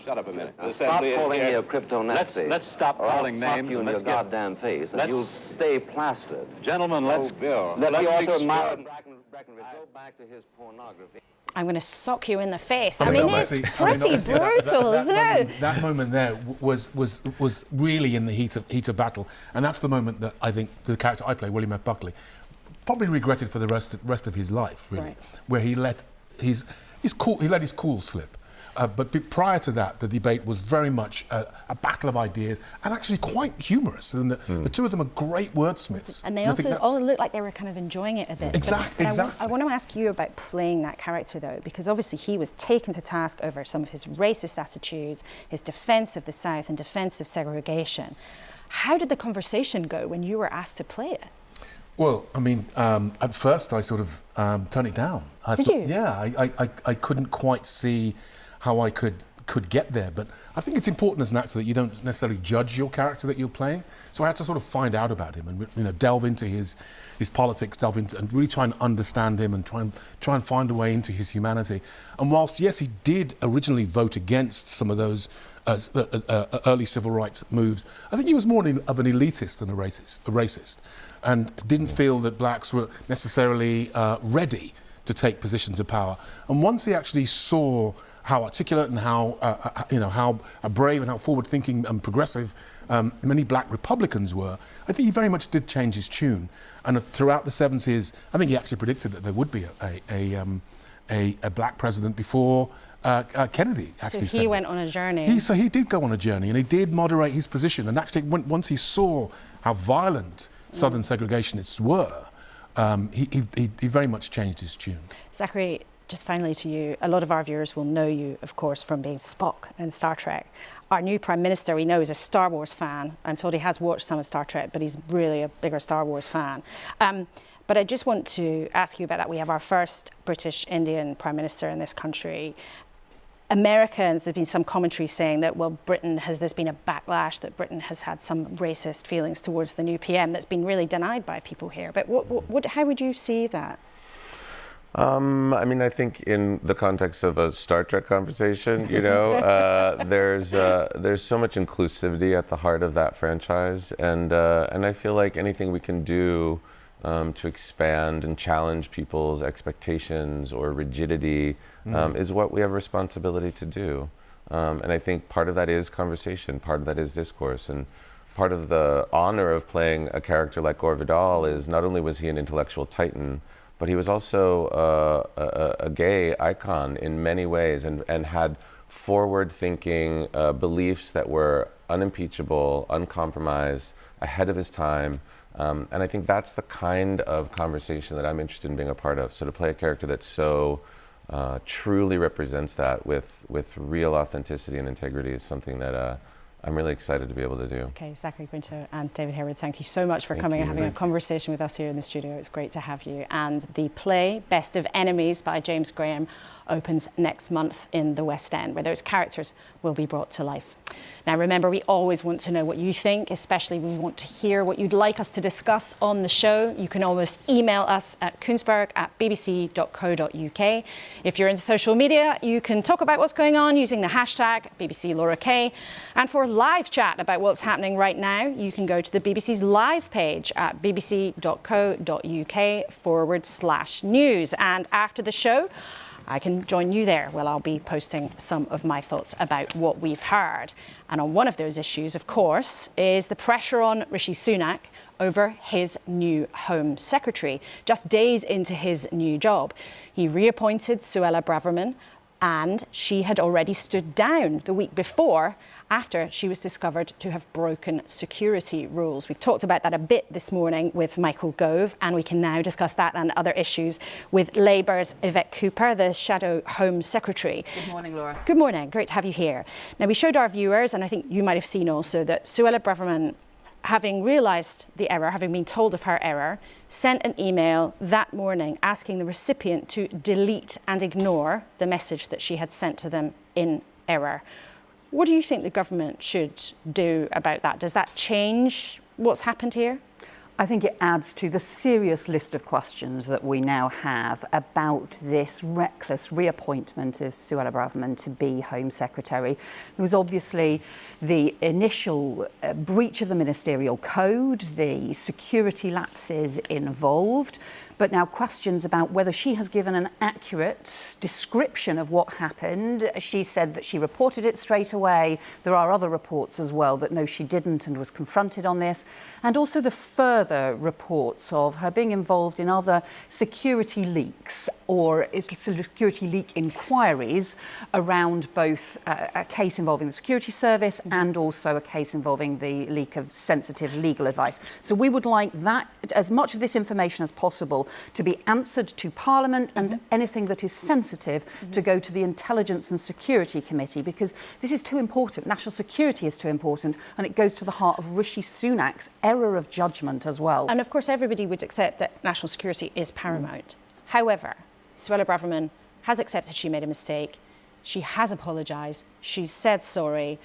Shut up a minute. Stop calling me a crypto-Nazi. Let's stop calling names. You in your goddamn face, and you'll stay plastered. Gentlemen, let's go. Let the author of Myron Breckenridge go back to his pornography. I'm going to sock you in the face. I mean, it's pretty brutal, isn't it? That moment there was really in the heat of battle, and that's the moment that I think the character I play, William F. Buckley, probably regretted for the rest of his life, really, right. where he let his cool slip. But prior to that, the debate was very much a battle of ideas and actually quite humorous. And the two of them are great wordsmiths. And they also all looked like they were kind of enjoying it a bit. Exactly. I want to ask you about playing that character, though, because obviously he was taken to task over some of his racist attitudes, his defence of the South and defence of segregation. How did the conversation go when you were asked to play it? Well, I mean, at first I sort of turned it down. Did you? Yeah, I couldn't quite see how I could get there, but I think it's important as an actor that you don't necessarily judge your character that you're playing. So I had to sort of find out about him and delve into his politics, delve into and really try and understand him and try and find a way into his humanity. And whilst yes, he did originally vote against some of those early civil rights moves, I think he was more of an elitist than a racist, and didn't feel that blacks were necessarily ready to take positions of power. And once he actually saw how articulate and how brave and how forward-thinking and progressive many black Republicans were, I think he very much did change his tune. And throughout the 70s, I think he actually predicted that there would be a black president before Kennedy actually. So he went on a journey. So he did go on a journey, and he did moderate his position. And actually, once he saw how violent Southern segregationists were, he very much changed his tune. Zachary, just finally to you, a lot of our viewers will know you, of course, from being Spock in Star Trek. Our new Prime Minister, we know, is a Star Wars fan. I'm told he has watched some of Star Trek, but he's really a bigger Star Wars fan. But I just want to ask you about that. We have our first British Indian Prime Minister in this country. Americans, there's been some commentary saying that, well, there's been a backlash, that Britain has had some racist feelings towards the new PM that's been really denied by people here. But how would you see that? I mean, I think in the context of a Star Trek conversation, there's so much inclusivity at the heart of that franchise, and I feel like anything we can do to expand and challenge people's expectations or rigidity is what we have a responsibility to do. And I think part of that is conversation, part of that is discourse, and part of the honor of playing a character like Gore Vidal is not only was he an intellectual titan, but he was also a gay icon in many ways, and had forward-thinking beliefs that were unimpeachable, uncompromised, ahead of his time. And I think that's the kind of conversation that I'm interested in being a part of. So to play a character that so truly represents that with real authenticity and integrity is something that I'm really excited to be able to do. Okay, Zachary Quinto and David Harewood, thank you so much for coming and having a conversation with us here in the studio. It's great to have you. And the play Best of Enemies by James Graham opens next month in the West End, where those characters will be brought to life. Now, remember, we always want to know what you think, especially we want to hear what you'd like us to discuss on the show. You can always email us at kuenssberg@bbc.co.uk. If you're into social media, you can talk about what's going on using the hashtag BBC Laura K. And for live chat about what's happening right now, you can go to the BBC's live page at bbc.co.uk/news. And after the show, I can join you there. Well, I'll be posting some of my thoughts about what we've heard. And on one of those issues, of course, is the pressure on Rishi Sunak over his new Home Secretary. Just days into his new job, he reappointed Suella Braverman, and she had already stood down the week before after she was discovered to have broken security rules. We've talked about that a bit this morning with Michael Gove, and we can now discuss that and other issues with Labour's Yvette Cooper, the Shadow Home Secretary. Good morning, Laura. Good morning. Great to have you here. Now, we showed our viewers, and I think you might have seen also, that Suella Braverman, having realised the error, having been told of her error, sent an email that morning asking the recipient to delete and ignore the message that she had sent to them in error. What do you think the government should do about that? Does that change what's happened here? I think it adds to the serious list of questions that we now have about this reckless reappointment of Suella Braverman to be Home Secretary. There was obviously the initial breach of the ministerial code, the security lapses involved, but now questions about whether she has given an accurate description of what happened. She said that she reported it straight away. There are other reports as well that no, she didn't and was confronted on this. And also the further reports of her being involved in other security leaks or security leak inquiries around both a case involving the security service and also a case involving the leak of sensitive legal advice. So we would like that, as much of this information as possible, to be answered to Parliament and anything that is sensitive to go to the Intelligence and Security Committee, because this is too important. National security is too important, and it goes to the heart of Rishi Sunak's error of judgment as well. And of course, everybody would accept that national security is paramount. However, Suella Braverman has accepted she made a mistake. She has apologised. She's said sorry.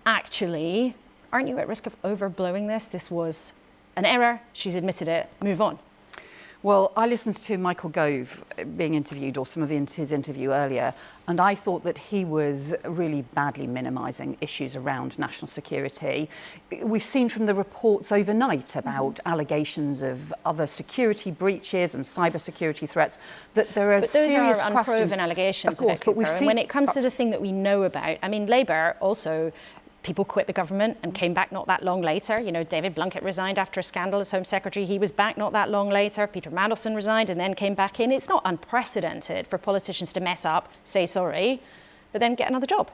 Actually, aren't you at risk of overblowing this? This was an error. She's admitted it. Move on. Well, I listened to Michael Gove being interviewed, or some of his interview earlier, and I thought that he was really badly minimising issues around national security. We've seen from the reports overnight about allegations of other security breaches and cybersecurity threats that there are serious questions. But those are unproven allegations, of course, Yvette Cooper. And when it comes to the thing that we know about, I mean, Labour also... People quit the government and came back not that long later. You know, David Blunkett resigned after a scandal as Home Secretary. He was back not that long later. Peter Mandelson resigned and then came back in. It's not unprecedented for politicians to mess up, say sorry, but then get another job.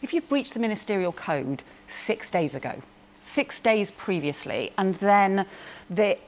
If you breached the ministerial code 6 days ago, 6 days previously, and then the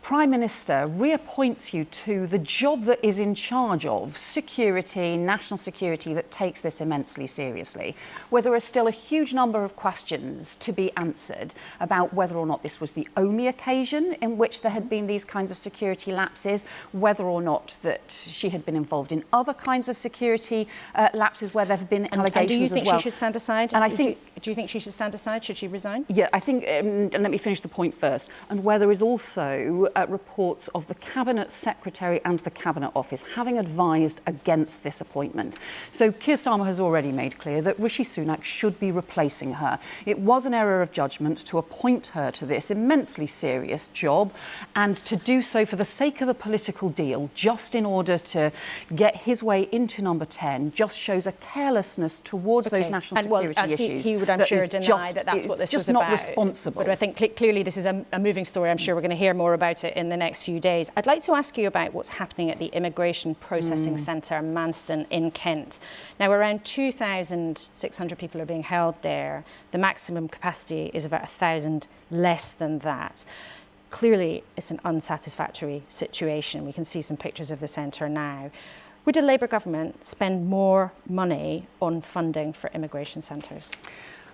Prime Minister reappoints you to the job that is in charge of security, national security, that takes this immensely seriously, where there are still a huge number of questions to be answered about whether or not this was the only occasion in which there had been these kinds of security lapses, whether or not that she had been involved in other kinds of security lapses where there have been allegations as well. And do you think she should stand aside? And I think, do you think she should stand aside? Should she resign? Yeah, I think, and let me finish the point first, and where there is also reports of the Cabinet Secretary and the Cabinet Office having advised against this appointment. So Keir Starmer has already made clear that Rishi Sunak should be replacing her. It was an error of judgment to appoint her to this immensely serious job, and to do so for the sake of a political deal, just in order to get his way into number 10, just shows a carelessness towards those national security issues. He would, I'm sure, deny that that's what this was about. It's just not responsible. But I think clearly this is a moving story. I'm sure we're going to hear more about it in the next few days. I'd like to ask you about what's happening at the Immigration Processing Centre, Manston in Kent. Now, around 2,600 people are being held there. The maximum capacity is about 1,000 less than that. Clearly, it's an unsatisfactory situation. We can see some pictures of the centre now. Would a Labour government spend more money on funding for immigration centres?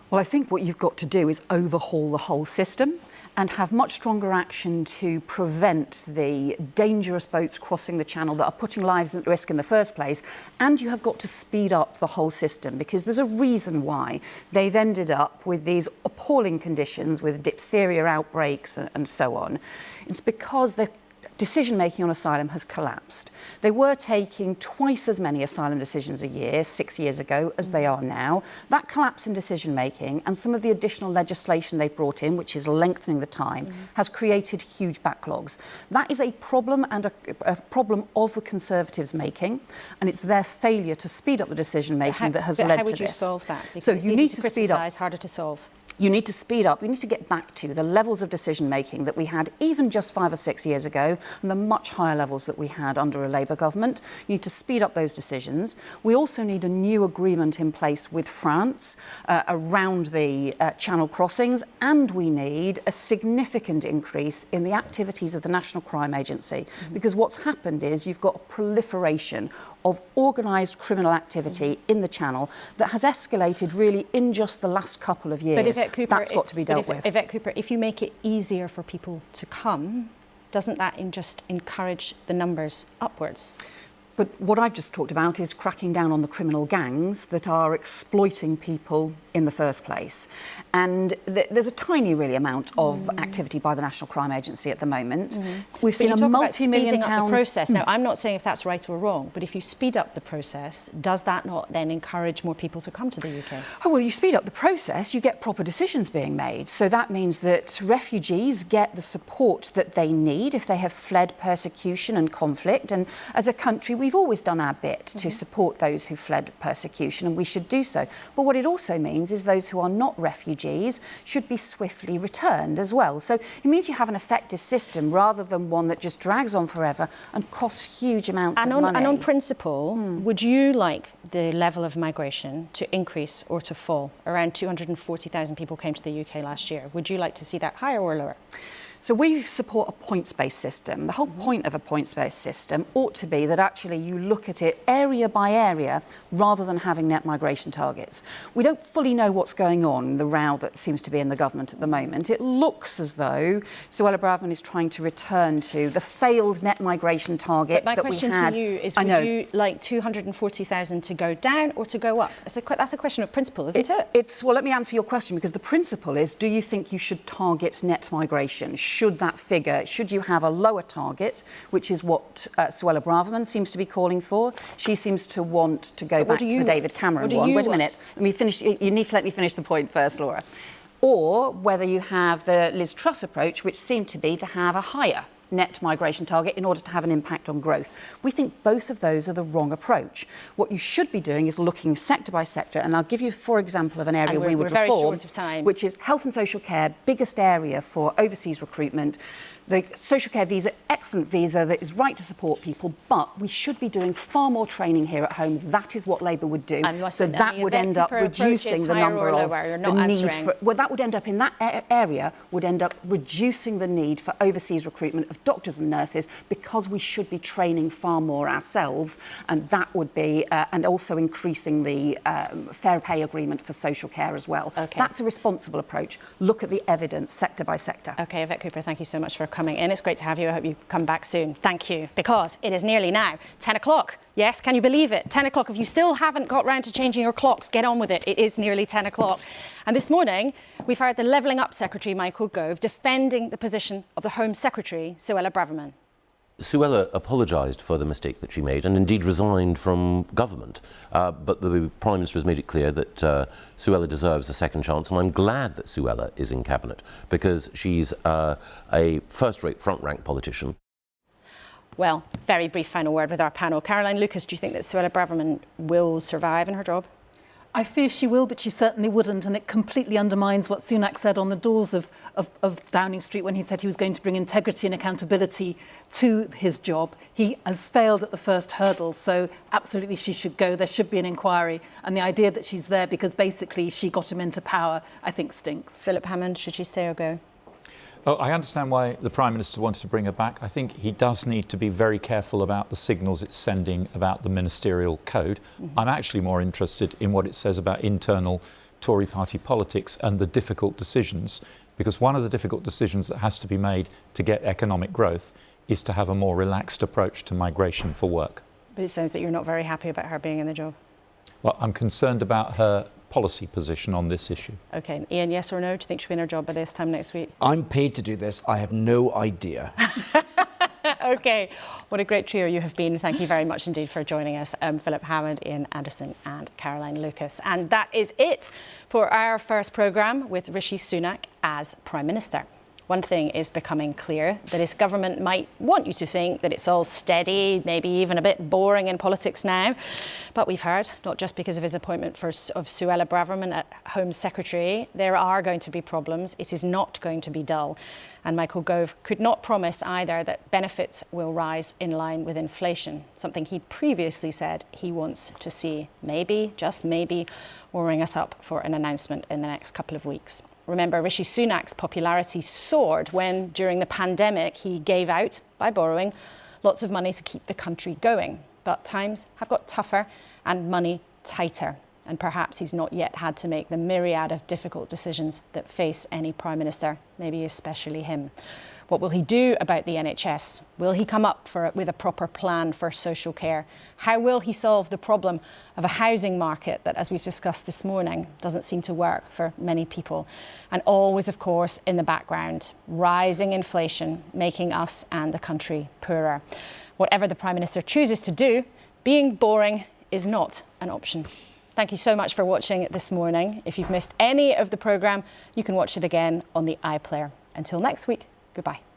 Well, I think what you've got to do is overhaul the whole system and have much stronger action to prevent the dangerous boats crossing the channel that are putting lives at risk in the first place. And you have got to speed up the whole system, because there's a reason why they've ended up with these appalling conditions with diphtheria outbreaks and so on. It's because the decision-making on asylum has collapsed. They were taking twice as many asylum decisions a year 6 years ago as they are now. That collapse in decision-making and some of the additional legislation they brought in, which is lengthening the time, has created huge backlogs. That is a problem, and a problem of the Conservatives making, and it's their failure to speed up the decision-making that has led to this. How would you solve that? Because so you need to speed up. Harder to solve. You need to speed up. You need to get back to the levels of decision-making that we had even just 5 or 6 years ago, and the much higher levels that we had under a Labour government. You need to speed up those decisions. We also need a new agreement in place with France around the channel crossings, and we need a significant increase in the activities of the National Crime Agency, because what's happened is you've got a proliferation of organised criminal activity in the channel that has escalated really in just the last couple of years. But Yvette Cooper, that's got to be dealt with. Yvette Cooper, if you make it easier for people to come, doesn't that just encourage the numbers upwards? But what I've just talked about is cracking down on the criminal gangs that are exploiting people in the first place. And there's a tiny, really, amount of activity by the National Crime Agency at the moment. We've seen a multi-million pound process. Now, I'm not saying if that's right or wrong, but if you speed up the process, does that not then encourage more people to come to the UK? Oh, well, you speed up the process, you get proper decisions being made. So that means that refugees get the support that they need if they have fled persecution and conflict. And as a country, we've always done our bit to support those who fled persecution, and we should do so. But what it also means is those who are not refugees should be swiftly returned as well. So it means you have an effective system rather than one that just drags on forever and costs huge amounts of money. And on principle, would you like the level of migration to increase or to fall? Around 240,000 people came to the UK last year. Would you like to see that higher or lower? So we support a points-based system. The whole point of a points-based system ought to be that actually you look at it area by area rather than having net migration targets. We don't fully know what's going on, the row that seems to be in the government at the moment. It looks as though Suella Braverman is trying to return to the failed net migration target that we had. But my question to you is, would you like 240,000 to go down or to go up? That's a question of principle, isn't it? Well, let me answer your question, because the principle is, do you think you should target net migration? Should you have a lower target, which is what Suella Braverman seems to be calling for? She seems to want to go back to the David Cameron one. Wait a minute. Let me finish. You need to let me finish the point first, Laura. Or whether you have the Liz Truss approach, which seemed to be to have a higher net migration target in order to have an impact on growth. We think both of those are the wrong approach. What you should be doing is looking sector by sector, and I'll give you, for example, of an area we would reform, which is health and social care, biggest area for overseas recruitment. The social care visa, excellent visa that is right to support people, but we should be doing far more training here at home. That is what Labour would do. So that would end up reducing the number of the need for. Well, that would end up in that area would end up reducing the need for overseas recruitment of doctors and nurses, because we should be training far more ourselves, and that would be and also increasing the fair pay agreement for social care as well. Okay. That's a responsible approach. Look at the evidence sector by sector. Okay, Yvette Cooper, thank you so much for coming in. It's great to have you. I hope you come back soon. Thank you. Because it is nearly now 10 o'clock. Yes, can you believe it? 10 o'clock. If you still haven't got round to changing your clocks, get on with it. It is nearly 10 o'clock. And this morning, we've heard the Levelling Up Secretary, Michael Gove, defending the position of the Home Secretary, Suella Braverman. Suella apologised for the mistake that she made and indeed resigned from government. But the Prime Minister has made it clear that Suella deserves a second chance, and I'm glad that Suella is in Cabinet, because she's a first-rate front-rank politician. Well, very brief final word with our panel. Caroline Lucas, do you think that Suella Braverman will survive in her job? I fear she will, but she certainly wouldn't, and it completely undermines what Sunak said on the doors of Downing Street when he said he was going to bring integrity and accountability to his job. He has failed at the first hurdle, so absolutely she should go. There should be an inquiry, and the idea that she's there because basically she got him into power, I think stinks. Philip Hammond, should she stay or go? Oh, I understand why the Prime Minister wanted to bring her back. I think he does need to be very careful about the signals it's sending about the ministerial code. I'm actually more interested in what it says about internal Tory party politics and the difficult decisions, because one of the difficult decisions that has to be made to get economic growth is to have a more relaxed approach to migration for work. But it sounds that you're not very happy about her being in the job. Well, I'm concerned about her policy position on this issue. OK, Ian, yes or no? Do you think she'll be in her job by this time next week? I'm paid to do this. I have no idea. OK, what a great trio you have been. Thank you very much indeed for joining us. Philip Hammond, Ian Anderson and Caroline Lucas. And that is it for our first programme with Rishi Sunak as Prime Minister. One thing is becoming clear, that his government might want you to think that it's all steady, maybe even a bit boring in politics now. But we've heard, not just because of his appointment of Suella Braverman at Home Secretary, there are going to be problems. It is not going to be dull. And Michael Gove could not promise either that benefits will rise in line with inflation, something he previously said he wants to see. Maybe, just maybe, will ring us up for an announcement in the next couple of weeks. Remember, Rishi Sunak's popularity soared when, during the pandemic, he gave out, by borrowing, lots of money to keep the country going. But times have got tougher and money tighter. And perhaps he's not yet had to make the myriad of difficult decisions that face any Prime Minister, maybe especially him. What will he do about the NHS? Will he come up with a proper plan for social care? How will he solve the problem of a housing market that, as we've discussed this morning, doesn't seem to work for many people? And always, of course, in the background, rising inflation, making us and the country poorer. Whatever the Prime Minister chooses to do, being boring is not an option. Thank you so much for watching this morning. If you've missed any of the programme, you can watch it again on the iPlayer. Until next week, goodbye.